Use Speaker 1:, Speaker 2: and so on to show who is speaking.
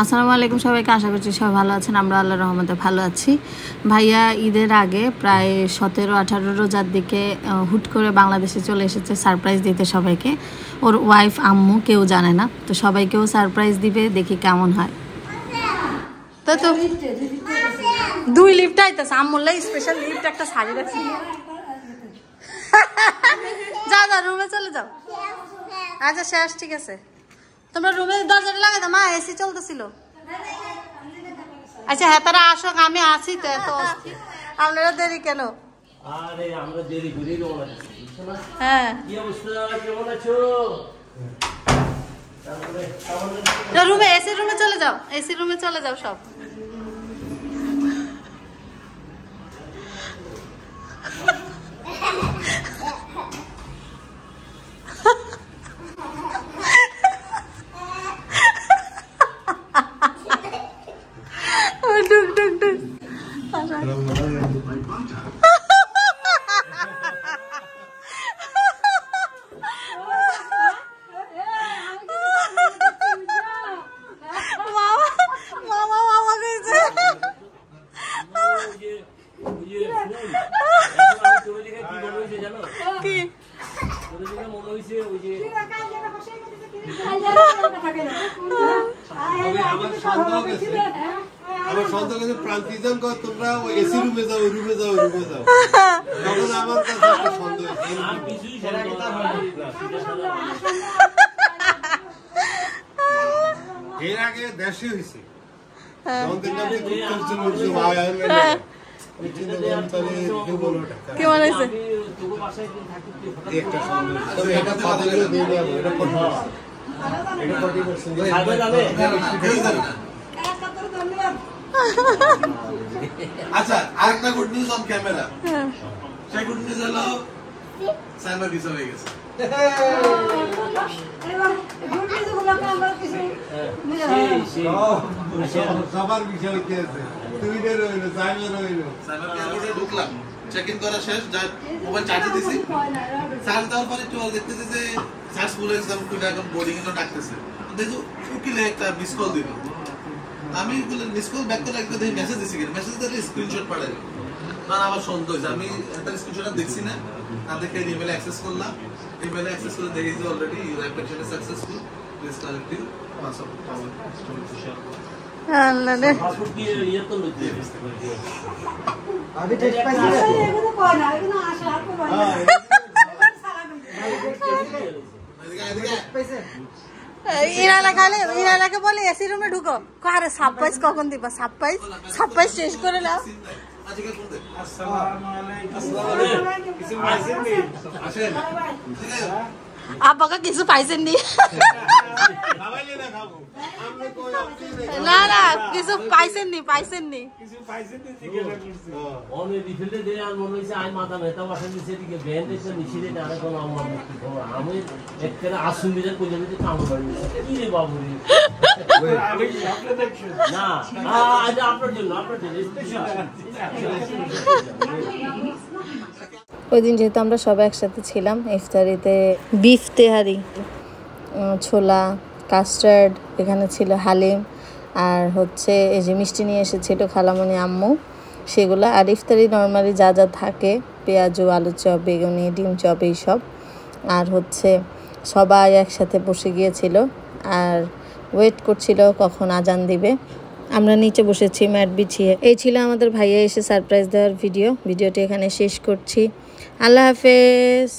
Speaker 1: আসসালামু আলাইকুম সবাইকে, আশা করছি সবাই ভালো আছেন। আমরা আল্লাহর রহমতে ভালো আছি। ভাইয়া ঈদের আগে প্রায় 17-18 রোজার দিকে হুট করে বাংলাদেশে চলে এসেছে সারপ্রাইজ দিতে সবাইকে। ওর ওয়াইফ আম্মু কেউ জানে না, তো সবাইকেও সারপ্রাইজ দিবে, দেখি কেমন হয়। তো তো 2 লিফট আইতেছে, আম্মুল্লাই স্পেশাল লিফট একটা সারি রাখছি। যাও যাও রুমে চলে যাও। আচ্ছা শেষ, ঠিক আছে। তোমরা রুমে দরজাটা লাগাই দাও, মা এসি চলতেছিল। আচ্ছা হ্যাঁ, তারা আসো, আমি আছি তো। এত আপনারা দেরি কেন?
Speaker 2: আরে আমরা দেরি করি রওনা দিছি।
Speaker 1: হ্যাঁ
Speaker 2: কি অবস্থা, কেমন আছো?
Speaker 1: রুমে এসি রুমে চলে যাও, এসি রুমে চলে যাও সব। ডুক ডুক ডুক
Speaker 3: আমার সন্তানকে প্রান্তিজন কর, তোমরা ওই এসি রুমে যাও, রুমে যাও, রুমে যাও। তখন আমার কাছে একটা সন্দেহ, এর আগে দেশে হয়েছে
Speaker 1: কি মনে হয়েছে?
Speaker 3: একটা সন্দেহ, তবে এটা পাদলীয় দিয়ে নেবো, এটা আচ্ছা। আরেকটা গুড নিউজ অন ক্যামেরা, সেই গুড নিউজ হলো সাইমা ভিসা হয়ে গেছে। সবার বিষয় কি আছে? তুমি রইলো, সাইমা রইলো। সাইমাকে আমি ঢুকলাম, চেক ইন করা শেষ, যা মোবাইল চার্জে দিছি। চার্জ দেওয়ার পরে একটু দেখতেছি যে চার্জ ফুল এক্সাম খুলে এখন বোর্ডিং এ ডাকতেছে। দেখো উকিলে একটা মিস কল দিল। আমি বলে মিস কল ব্যাক করে একটা দেখি মেসেজ দিছি, কিনা মেসেজ দিলে স্ক্রিনশট পাঠাইল। কারণ আমার সন্দেহ হয়েছে, আমি একটা স্ক্রিনশট দেখছি না, না দেখে ইমেল অ্যাক্সেস করলাম। ইমেল অ্যাক্সেস করে দেখি যে already your application is successful, please connect you password
Speaker 1: আল্লাহ রে,
Speaker 2: পাসপোর্ট কি ইয়ে তো লইতে
Speaker 4: আগে টেক্সট পাইছি না, এগুলো কই না, এগুলো আসলে আর কই না।
Speaker 1: ইনালাকে বলে এসি রুমে ঢুকো, আরে সারপ্রাইজ কখন দিবা? সারপ্রাইজ শেষ করে নাও। আব্বাকে কিছু পাইছেন নি? না না, কিছু পাইছেন নি?
Speaker 2: অনেক রিফিলতে দিয়ে আর মনে হয়েছে আই মাথা ব্যথা বসে দিচ্ছে, দিকে ব্যান্ড এসে নিচে না আর কোনো আমার মুক্তি খবর। আমি একটা আসুমিদের কোলে দিতে কাম করি কি রে বাবু রে। না আজ আপনার জন্য
Speaker 1: ওই দিন যেহেতু আমরা সবাই একসাথে ছিলাম, ইফতারিতে বিফ তেহারি, ছোলা, কাস্টার্ড, এখানে ছিল হালিম, আর হচ্ছে এই যে মিষ্টি নিয়ে এসেছিল খালামণি আম্মু, সেগুলো। আর ইফতারি নর্মালি যা যা থাকে, পেঁয়াজু, আলুর চপ, বেগুনি, ডিম চপ, এইসব। আর হচ্ছে সবাই একসাথে বসে গিয়েছিল আর ওয়েট করছিল কখন আজান দিবে। আমরা নিচে বসেছি ম্যাট বিছিয়ে। এই ছিল আমাদের ভাইয়া এসে সারপ্রাইজ দেওয়ার ভিডিওটি এখানে শেষ করছি। আল্লাহ হাফেজ।